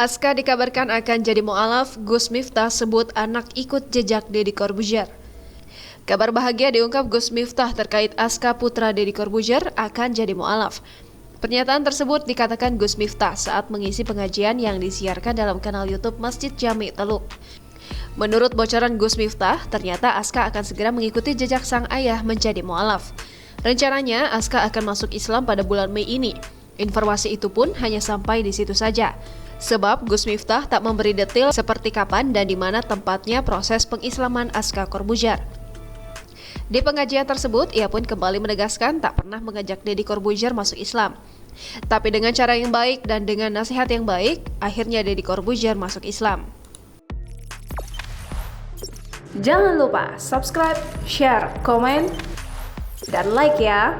Aska dikabarkan akan jadi mu'alaf, Gus Miftah sebut anak ikut jejak Deddy Corbuzier. Kabar bahagia diungkap Gus Miftah terkait Aska putra Deddy Corbuzier akan jadi mu'alaf. Pernyataan tersebut dikatakan Gus Miftah saat mengisi pengajian yang disiarkan dalam kanal YouTube Masjid Jami Teluk. Menurut bocoran Gus Miftah, ternyata Aska akan segera mengikuti jejak sang ayah menjadi mu'alaf. Rencananya, Aska akan masuk Islam pada bulan Mei ini. Informasi itu pun hanya sampai di situ saja. Sebab Gus Miftah tak memberi detail seperti kapan dan di mana tempatnya proses pengislaman Aska Corbuzier. Di pengajian tersebut, ia pun kembali menegaskan tak pernah mengajak Deddy Corbuzier masuk Islam. Tapi dengan cara yang baik dan dengan nasihat yang baik, akhirnya Deddy Corbuzier masuk Islam. Jangan lupa subscribe, share, komen, dan like ya!